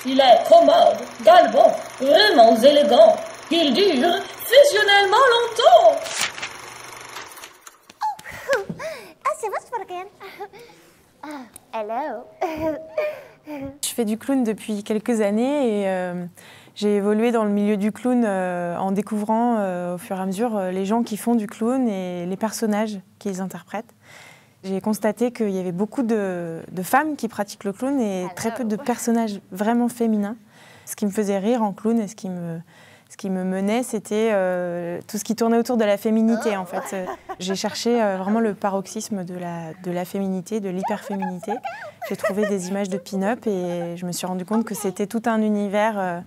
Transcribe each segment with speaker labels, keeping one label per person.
Speaker 1: Il est commode, galbant, vraiment élégant. Il dure fusionnellement longtemps.
Speaker 2: C'est votre again. Hello.
Speaker 3: Je fais du clown depuis quelques années et j'ai évolué dans le milieu du clown en découvrant au fur et à mesure les gens qui font du clown et les personnages qu'ils interprètent. J'ai constaté qu'il y avait beaucoup de femmes qui pratiquent le clown et très peu de personnages vraiment féminins. Ce qui me faisait rire en clown et ce qui me menait, c'était tout ce qui tournait autour de la féminité, en fait. J'ai cherché vraiment le paroxysme de la féminité, de l'hyperféminité. J'ai trouvé des images de pin-up et je me suis rendu compte que c'était tout un univers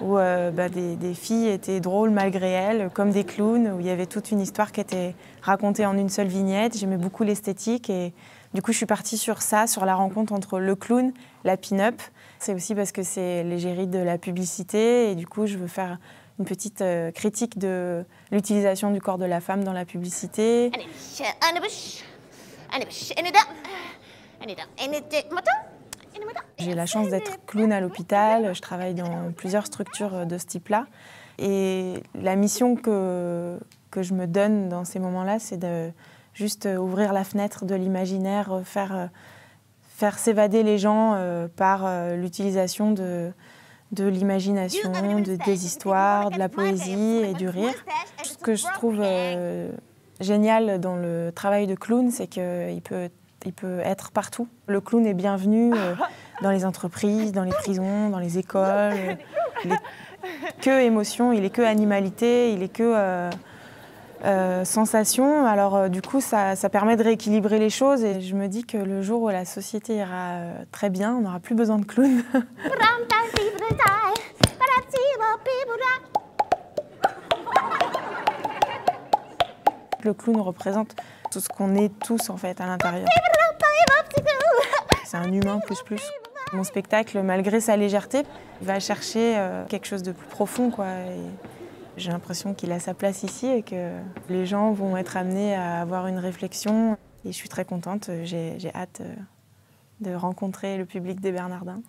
Speaker 3: où des filles étaient drôles malgré elles, comme des clowns, où il y avait toute une histoire qui était racontée en une seule vignette. J'aimais beaucoup l'esthétique et du coup, je suis partie sur ça, sur la rencontre entre le clown, la pin-up. C'est aussi parce que c'est l'égérie de la publicité et du coup, je veux faire une petite critique de l'utilisation du corps de la femme dans la publicité. J'ai la chance d'être clown à l'hôpital, je travaille dans plusieurs structures de ce type-là. Et la mission que je me donne dans ces moments-là, c'est de juste ouvrir la fenêtre de l'imaginaire, faire s'évader les gens par l'utilisation de l'imagination, des histoires, de la poésie et du rire. Ce que je trouve génial dans le travail de clown, c'est qu'il peut être partout. Le clown est bienvenu dans les entreprises, dans les prisons, dans les écoles. Il est que émotion, il est que animalité, il est que sensation. Alors du coup, ça permet de rééquilibrer les choses et je me dis que le jour où la société ira très bien, on n'aura plus besoin de clowns. Le clown représente tout ce qu'on est tous en fait à l'intérieur. C'est un humain plus. Mon spectacle, malgré sa légèreté, va chercher quelque chose de plus profond, quoi. J'ai l'impression qu'il a sa place ici et que les gens vont être amenés à avoir une réflexion. Et je suis très contente, j'ai hâte de rencontrer le public des Bernardins.